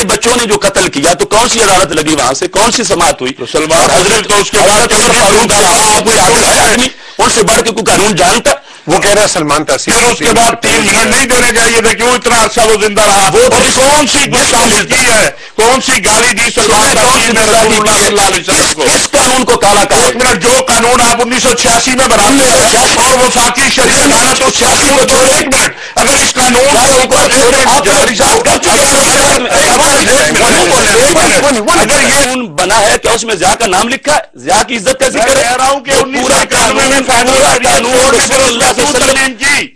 بچوں نے جو قتل کیا تو کون سی عدالت لگی وہاں سے، کون سی سماعت ہوئی؟ تو سلمان حضرت تو اس کے بعد کوئی عادل ہے آدمی ان سے بڑھ کے کوئی قانون جانتا؟ وہ کہہ رہا ہے سلمان تاثیر پھر اس کے بعد 3 منٹ نہیں دینے چاہیے تھے، کیوں اتنا عرصہ وہ زندہ رہا؟ وہ کون سی گستاخی کی ہے، کون سی گالی دی سلمان تاثیر نے رسول اللہ صلی اللہ علیہ وسلم کو؟ اس قانون کو کالا کہا؟ ایک منٹ، جو قانون آپ 1986 میں بناتے ہیں اور وفاقی شریعت عدالت اس 86 کو چھوڑ، ایک منٹ، اگر اس قانون کو اگر یہ قانون بنا ہے کیا اس میں ضیاء کا نام لکھا ہے؟ ضیاء کی عزت کا ذکر ہے؟ کہہ رہا ہوں کہ 1991 میں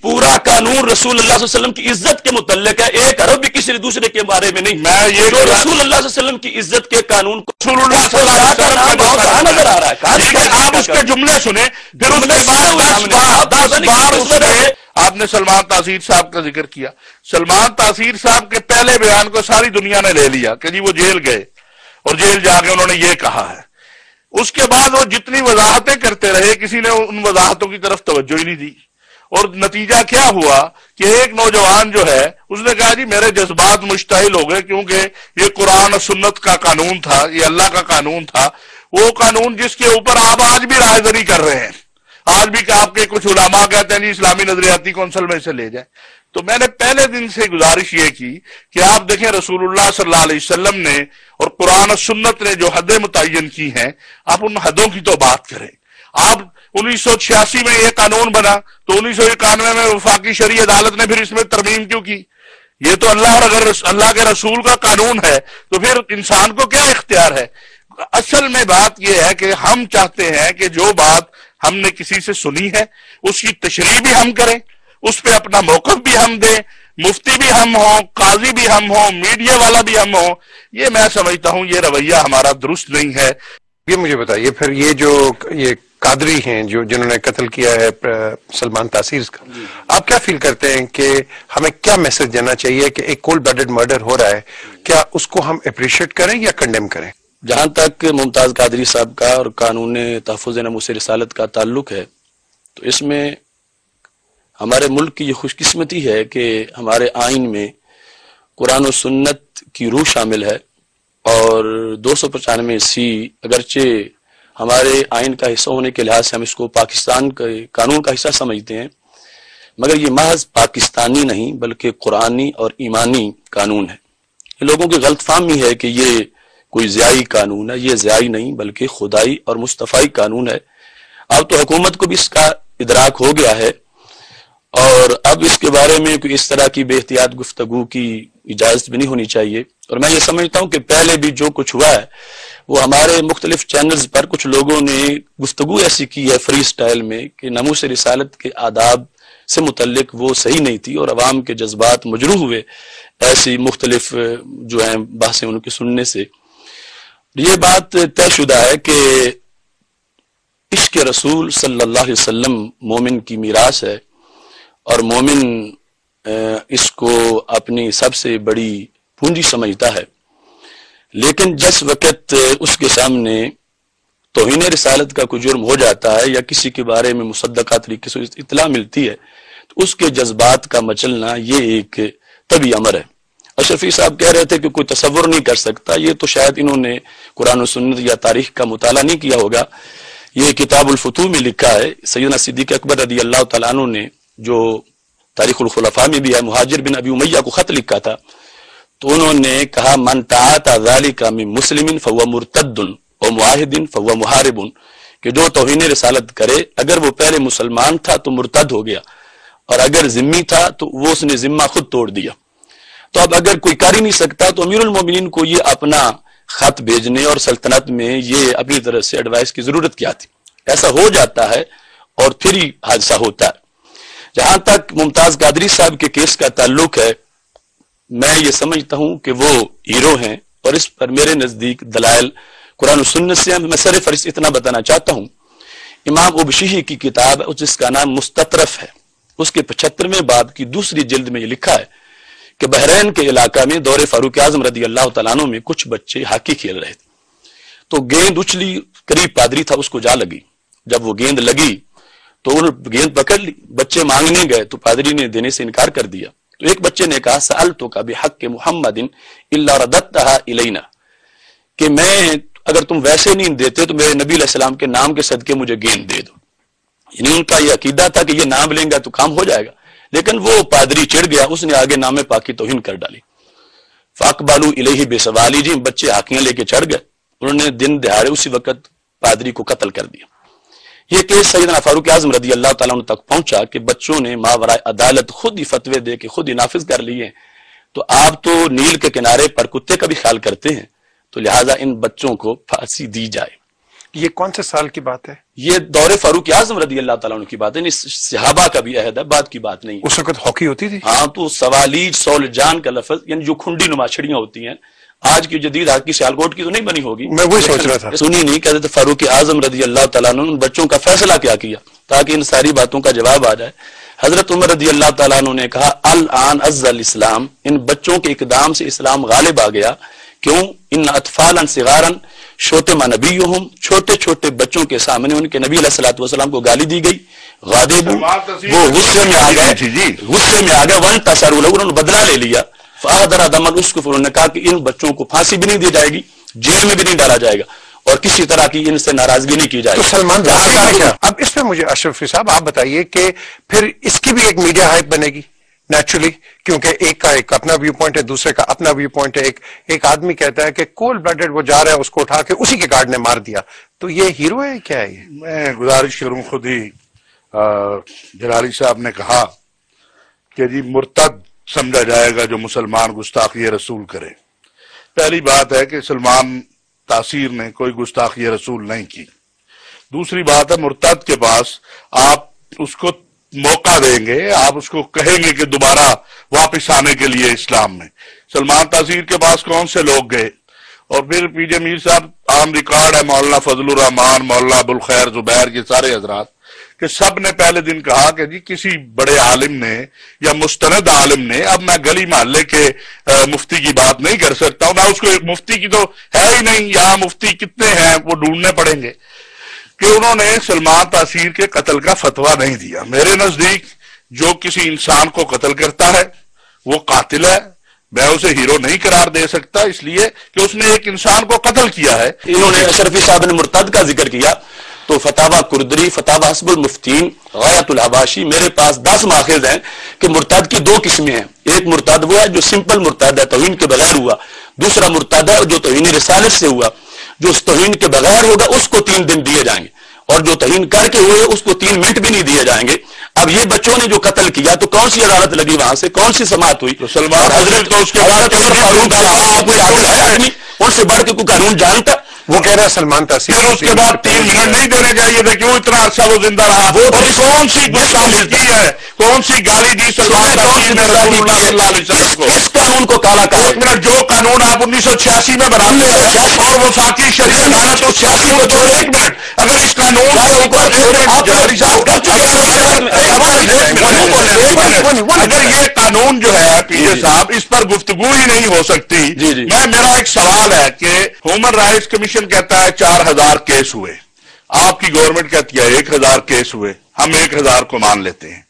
پورا قانون رسول اللہ صلی اللہ علیہ وسلم کی عزت کے متعلق ہے، ایک عرب بھی کسی دوسرے کے بارے میں نہیں۔ میں یہ جو رسول اللہ صلی اللہ علیہ وسلم کی عزت کے قانون کو رسول اللہ صلی اللہ علیہ وسلم کہاں نظر آ رہا ہے؟ آپ اس کے جملے سنیں، پھر اس کے بعد 10 بار اس نے، آپ نے سلمان تاثیر صاحب کا ذکر کیا، سلمان تاثیر صاحب کے پہلے بیان کو ساری دنیا نے لے لیا کہ جی وہ جیل گئے اور جیل جا کے انہوں نے یہ کہا ہے۔ اس کے بعد وہ جتنی وضاحتیں کرتے رہے کسی نے ان وضاحتوں کی طرف توجہ ہی نہیں دی، اور نتیجہ کیا ہوا کہ ایک نوجوان جو ہے اس نے کہا جی میرے جذبات مشتعل ہو گئے، کیونکہ یہ قرآن و سنت کا قانون تھا، یہ اللہ کا قانون تھا، وہ قانون جس کے اوپر آپ آج بھی رائے کر رہے ہیں، آج بھی کہ آپ کے کچھ علماء کہتے ہیں جی اسلامی نظریاتی کونسل میں سے لے جائیں۔ تو میں نے پہلے دن سے گزارش یہ کی کہ آپ دیکھیں رسول اللہ صلی اللہ علیہ وسلم نے اور قرآن و سنت نے جو حدیں متعین کی ہیں، آپ ان حدوں کی تو بات کریں۔ آپ 1986 میں یہ قانون بنا تو 1991 میں وفاقی شرعی عدالت نے پھر اس میں ترمیم کیوں کی؟ یہ تو اللہ اور اگر اللہ کے رسول کا قانون ہے تو پھر انسان کو کیا اختیار ہے؟ اصل میں بات یہ ہے کہ ہم چاہتے ہیں کہ جو بات ہم نے کسی سے سنی ہے اس کی تشریح بھی ہم کریں، اس پہ اپنا موقف بھی ہم دیں، مفتی بھی ہم ہوں، قاضی بھی ہم ہوں، میڈیا والا بھی ہم ہوں۔ یہ میں سمجھتا ہوں یہ رویہ ہمارا درست نہیں ہے۔ یہ مجھے بتائیے پھر یہ قادری ہیں جنہوں نے قتل کیا ہے سلمان تاثیر کا، آپ کیا فیل کرتے ہیں کہ ہمیں کیا میسج دینا چاہیے کہ ایک کولڈ بلڈڈ مرڈر ہو رہا ہے، کیا اس کو ہم اپریشیٹ کریں یا کنڈیم کریں؟ جہاں تک ممتاز قادری صاحب کا اور قانون تحفظ ناموس رسالت کا تعلق ہے تو اس میں ہمارے ملک کی یہ خوش قسمتی ہے کہ ہمارے آئین میں قرآن و سنت کی روح شامل ہے، اور 295 اگرچہ ہمارے آئین کا حصہ ہونے کے لحاظ سے ہم اس کو پاکستان کے قانون کا حصہ سمجھتے ہیں، مگر یہ محض پاکستانی نہیں بلکہ قرآنی اور ایمانی قانون ہے۔ لوگوں کی غلط فہمی ہے کہ یہ کوئی ضیائی قانون ہے، یہ ضیائی نہیں بلکہ خدائی اور مصطفائی قانون ہے۔ اب تو حکومت کو بھی اس کا ادراک ہو گیا ہے، اور اب اس کے بارے میں کوئی اس طرح کی بے احتیاط گفتگو کی اجازت بھی نہیں ہونی چاہیے۔ اور میں یہ سمجھتا ہوں کہ پہلے بھی جو کچھ ہوا ہے وہ ہمارے مختلف چینلز پر کچھ لوگوں نے گفتگو ایسی کی ہے فری سٹائل میں کہ ناموس رسالت کے آداب سے متعلق وہ صحیح نہیں تھی، اور عوام کے جذبات مجروح ہوئے ایسی مختلف جو ہیں بحثیں ان کے سننے سے۔ یہ بات طے شدہ ہے کہ عشق رسول صلی اللہ علیہ وسلم مومن کی میراث ہے، اور مومن اس کو اپنی سب سے بڑی پونجی سمجھتا ہے، لیکن جس وقت اس کے سامنے توہین رسالت کا کوئی جرم ہو جاتا ہے یا کسی کے بارے میں مصدقہ طریقے سے اطلاع ملتی ہے تو اس کے جذبات کا مچلنا یہ ایک طبیعی امر ہے۔ اشرفی صاحب کہہ رہے تھے کہ کوئی تصور نہیں کر سکتا، یہ تو شاید انہوں نے قرآن و سنت یا تاریخ کا مطالعہ نہیں کیا ہوگا۔ یہ کتاب الفتوح میں لکھا ہے، سیدنا صدیق اکبر رضی اللہ تعالیٰ عنہ نے جو تاریخ الخلفاء میں بھی ہے، مہاجر بن ابی امیہ کو خط لکھا تھا تو انہوں نے کہا من تعاطى ذلك من مسلم فهو مرتد ومعاہد فهو محارب، کہ جو توہین رسالت کرے اگر وہ پہلے مسلمان تھا تو مرتد ہو گیا، اور اگر ذمی تھا تو وہ اس نے ذمہ خود توڑ دیا۔ تو اب اگر کوئی کر ہی نہیں سکتا تو امیر المومنین کو یہ اپنا خط بھیجنے اور سلطنت میں یہ اپنی طرف سے ایڈوائس کی ضرورت کیا تھی؟ ایسا ہو جاتا ہے اور پھر ہی حادثہ ہوتا ہے۔ جہاں تک ممتاز قادری صاحب کے کیس کا تعلق ہے، میں یہ سمجھتا ہوں کہ وہ ہیرو ہیں، اور اس پر میرے نزدیک دلائل قرآن و سنت سے ہیں۔ میں سر فہرست اتنا بتانا چاہتا ہوں، امام ابشیحی کی کتاب ہے جس کا نام مستطرف ہے، اس کے 75ویں باب کی دوسری جلد میں یہ لکھا ہے کہ بحرین کے علاقہ میں دور فاروق اعظم رضی اللہ تعالیٰ عنہ میں کچھ بچے ہاکی کھیل رہے تھے، تو گیند اچھلی، قریب پادری تھا، اس کو جا لگی۔ جب وہ گیند لگی تو انہوں نے گیند پکڑ لی، بچے مانگنے گئے تو پادری نے دینے سے انکار کر دیا، تو ایک بچے نے کہا سألتک بحق محمد الا رددتها الینا، کہ میں اگر تم ویسے نیند دیتے تو میرے نبی علیہ السلام کے نام کے صدقے مجھے گیند دے دو. یعنی ان کا یہ عقیدہ تھا کہ یہ نام لیں گا تو کام ہو جائے گا، لیکن وہ پادری چڑھ گیا، اس نے آگے نام پاکی توہین کر ڈالی. فاقبلوا الیہ بسوالی، جی بچے ہاکیاں لے کے چڑھ گئے، انہوں نے دن دہاڑے اسی وقت پادری کو قتل کر دیا. یہ کیس سیدنا فاروق اعظم رضی اللہ تعالیٰ عنہ تک پہنچا کہ بچوں نے ماورائے عدالت خود ہی فتوے دے کے خود ہی نافذ کر لیے. تو آپ تو نیل کے کنارے پر کتے کا بھی خیال کرتے ہیں، تو لہٰذا ان بچوں کو پھانسی دی جائے. یہ کون سے سال کی بات ہے؟ یہ دور فاروق اعظم رضی اللہ تعالیٰ عنہ کی بات ہے، صحابہ کا بھی عہد ہے، بعد کی بات نہیں. اس وقت ہاکی ہوتی تھی؟ ہاں، تو سوالیج سول جان کا لفظ یعنی جو کھنڈی نما چھڑیاں ہوتی ہیں، آج کی جدید ہاکی سیالکوٹ کی تو نہیں بنی ہوگی، میں وہی سوچ رہا تھا. سنی نہیں کہتے فاروق اعظم رضی اللہ تعالیٰ عنہ ان بچوں کا فیصلہ کیا کیا تاکہ ان ساری باتوں کا جواب آ جائے. حضرت عمر رضی اللہ تعالیٰ عنہ نے کہا الان عز الاسلام، ان بچوں کے اقدام سے اسلام غالب آ گیا. کیوں؟ ان اطفالا صغارا شتم نبیہم، چھوٹے چھوٹے بچوں کے سامنے ان کے نبی علیہ الصلوۃ والسلام کو گالی دی گئی. غاضب، وہ غصے میں آ گئے، وانتصروا له، انہوں نے بدلہ لے لیا. فاحضر دم الاسقف، انہوں نے کہا کہ ان بچوں کو پھانسی بھی نہیں دی جائے گی، جیل میں بھی نہیں ڈالا جائے گا، اور کسی طرح کی ان سے ناراضگی نہیں کی جائے گی. تو سلمان کیا اب اس پہ مجھے اشرفی صاحب آپ بتائیے کہ پھر اس کی بھی ایک میڈیا ہائپ بنے گی نیچرلی، کیونکہ ایک کا ایک اپنا ویو پوائنٹ ہے، دوسرے کا اپنا ویو پوائنٹ ہے. ایک آدمی کہتا ہے کہ کول بلڈڈ وہ جا رہا ہے، اس کو اٹھا کے اسی کے گارڈ نے مار دیا، تو یہ ہیرو ہے کیا ہے؟ یہ میں گزارش کروں، خود ہی جلالی صاحب نے کہا کہ جی مرتد سمجھا جائے گا جو مسلمان گستاخی رسول کرے. پہلی بات ہے کہ سلمان تاثیر نے کوئی گستاخی رسول نہیں کی. دوسری بات ہے مرتد کے پاس آپ اس کو موقع دیں گے، آپ اس کو کہیں گے کہ دوبارہ واپس آنے کے لیے اسلام میں. سلمان تاثیر کے پاس کون سے لوگ گئے؟ اور پھر پی جے میر صاحب عام ریکارڈ ہے، مولانا فضل الرحمان، مولانا ابوالخیر زبیر، یہ سارے حضرات کہ سب نے پہلے دن کہا کہ جی کسی بڑے عالم نے یا مستند عالم نے، اب میں گلی محلے کے مفتی کی بات نہیں کر سکتا ہوں، میں اس کو مفتی کی تو ہے ہی نہیں، یہاں مفتی کتنے ہیں وہ ڈھونڈنے پڑیں گے، کہ انہوں نے سلمان تاثیر کے قتل کا فتویٰ نہیں دیا. میرے نزدیک جو کسی انسان کو قتل کرتا ہے وہ قاتل ہے، میں اسے ہیرو نہیں قرار دے سکتا، اس لیے کہ اس نے ایک انسان کو قتل کیا ہے. انہوں نے اشرفی صاحب نے مرتد کا ذکر کیا تو فتاوی کردری، فتاوی حسب المفتین، غایت الحباشی، میرے پاس 10 ماخذ ہیں کہ مرتد کی 2 قسمیں ہیں. ایک مرتد وہ ہے جو سمپل مرتد ہے، توہین کے بغیر ہوا. دوسرا مرتد ہے جو توہین رسالت سے ہوا. جو اس توہین کے بغیر ہوگا اس کو 3 دن دیے جائیں گے، اور جو توہین کر کے ہوئے اس کو 3 منٹ بھی نہیں دیے جائیں گے. اب یہ بچوں نے جو قتل کیا تو کون سی عدالت لگی وہاں سے، کون سی سماعت ہوئی؟ تو سلمان حضرت تو اس کے بعد ان سے بڑھ کے کوئی قانون جانتا؟ وہ کہہ رہا ہے سلمان تاثیر پھر اس کے بعد 3 منٹ نہیں دینے چاہیے تھے، کیوں اتنا عرصہ وہ زندہ رہا؟ وہ کون سی گستاخی کی ہے، کون سی گالی دی سلمان تاثیر نے رسول اللہ صلی اللہ علیہ وسلم کو؟ اس قانون کو کالا کہا. ایک منٹ، جو قانون آپ 1986 میں بناتے ہیں اور وفاقی شریعت عدالت 86 کو چھوڑے، ایک منٹ، اگر اس قانون اگر یہ قانون جو ہے پی جے صاحب اس پر گفتگو ہی نہیں ہو سکتی. میرا ایک سوال ہے کہ ہیومن رائٹس کمیشن کہتا ہے 4000 کیس ہوئے، آپ کی گورنمنٹ کہتی ہے 1000 کیس ہوئے، ہم 1000 کو مان لیتے ہیں.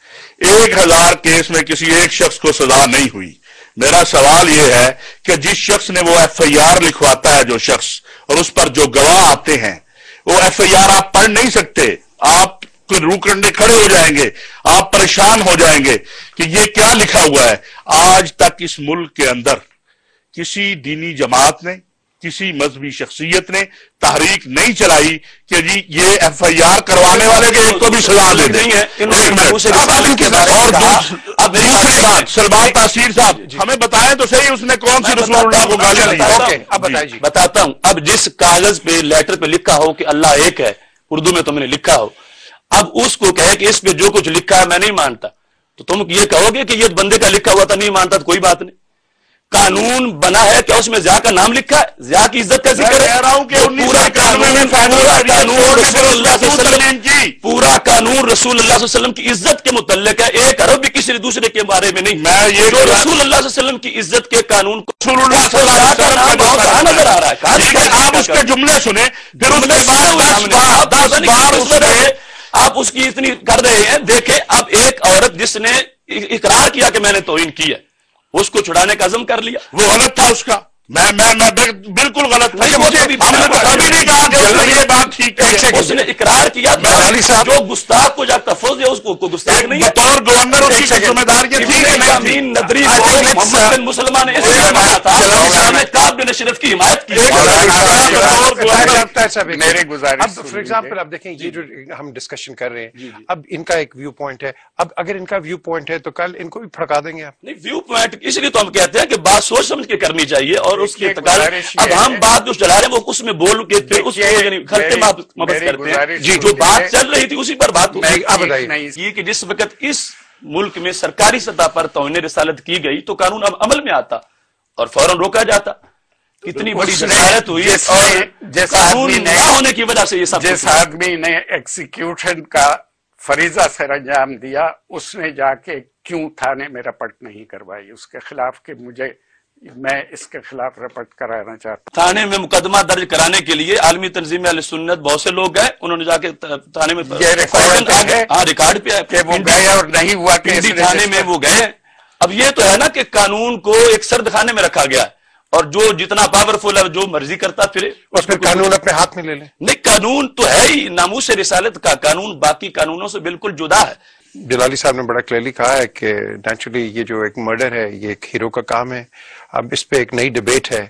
1000 کیس میں کسی ایک شخص کو سزا نہیں ہوئی. میرا سوال یہ ہے کہ جس شخص نے وہ ایف آئی آر لکھواتا ہے جو شخص، اور اس پر جو گواہ آتے ہیں، وہ ایف آئی آر آپ پڑھ نہیں سکتے، آپ کوئی روح کرنے کھڑے ہو جائیں گے، آپ پریشان ہو جائیں گے کہ یہ کیا لکھا ہوا ہے. آج تک اس ملک کے اندر کسی دینی جماعت نے، کسی مذہبی شخصیت نے تحریک نہیں چلائی کہ جی یہ ایف آئی آر کروانے والے کے ایک کو بھی سزا دے دیں. اور دوسری بات، سلمان تاثیر صاحب ہمیں بتائیں تو صحیح، اس نے کون سی رسول اللہ کو گالی دی؟ بتاتا ہوں. اب جس کاغذ پہ لیٹر پہ لکھا ہو کہ اللہ ایک ہے، اردو میں تم نے لکھا ہو، اب اس کو کہے کہ اس پہ جو کچھ لکھا ہے میں نہیں مانتا، تو تم یہ کہو گے کہ یہ بندے کا لکھا ہوا تھا نہیں مانتا تو کوئی بات نہیں. قانون بنا ہے کیا اس میں ضیاء کا نام لکھا ہے؟ ضیاء کی عزت کا ذکر ہے. پورا قانون رسول اللہ صلی اللہ علیہ وسلم کی عزت کے متعلق ہے، ایک حرف بھی کسی دوسرے کے بارے میں نہیں. میں یہ جو رسول اللہ صلی اللہ علیہ وسلم کی عزت کے قانون کو رسول اللہ صلی اللہ علیہ وسلم کہاں نظر آ رہا ہے؟ آپ اس کے جملے سنیں، پھر اس کے بعد 10 بار اس نے آپ اس کی اتنی کر رہے ہیں. دیکھیں اب ایک عورت جس نے اقرار کیا کہ میں نے توہین کی ہے، اس کو چھڑانے کا عزم کر لیا. وہ غلط تھا اس کا، میں بالکل غلط تھا. مجھے ہم نے تو کبھی نہیں کہا کہ اس نے یہ بات ٹھیک ہے. اس نے اقرار کیا. جو گستاخ کو جا تحفظ ہے اس کو گستاخ نہیں ہے. بطور گورنر اس کی ذمہ داری یہ تھی کہ امین ندری کو محمد بن مسلمہ نے اس لیے مانا تھا کہ کعب بن اشرف کی حمایت کی. میرے گزارش فار ایگزامپل اب دیکھیں یہ جو ہم ڈسکشن کر رہے ہیں، اب ان کا ایک ویو پوائنٹ ہے. اب اگر ان کا ویو پوائنٹ ہے تو کل ان کو بھی پھڑکا دیں گے آپ. نہیں، ویو پوائنٹ اس لیے تو ہم کہتے ہیں کہ بات سوچ سمجھ کے کرنی چاہیے. اور اس کے اب ہم بات جو چلا رہے ہیں وہ اس میں بول کے پھر اس کو یعنی خرچے مبت کرتے ہیں. جو بات چل رہی تھی اسی پر بات یہ کہ جس وقت اس ملک میں سرکاری سطح پر توہین رسالت کی گئی تو قانون اب عمل میں آتا اور فوراً روکا جاتا. کتنی بڑی جسارت ہوئی اور قانون نہ ہونے کی وجہ سے یہ سب. جس آدمی نے ایکسیکیوشن کا فریضہ سر انجام دیا اس نے جا کے کیوں تھانے میں رپورٹ نہیں کروائی اس کے خلاف کہ میں اس کے خلاف رپورٹ کرانا چاہتا ہوں. تھانے میں مقدمہ درج کرانے کے لیے عالمی تنظیم اہل سنت بہت سے لوگ گئے، انہوں نے جا کے تھانے میں ریکارڈ پہ کہ وہ گئے اور نہیں ہوا کہ تھانے میں وہ گئے. اب یہ تو ہے نا کہ قانون کو ایک سرد خانے میں رکھا گیا اور جو جتنا پاورفل ہے جو مرضی کرتا پھرے اور پھر قانون اپنے ہاتھ میں لے لیں. نہیں، قانون تو ہے ہی ناموس رسالت کا قانون باقی قانونوں سے بالکل جدا ہے. جلالی صاحب نے بڑا کلیئرلی کہا ہے کہ نیچرلی یہ جو ایک مرڈر ہے یہ ایک ہیرو کا کام ہے. اب اس پہ ایک نئی ڈیبیٹ ہے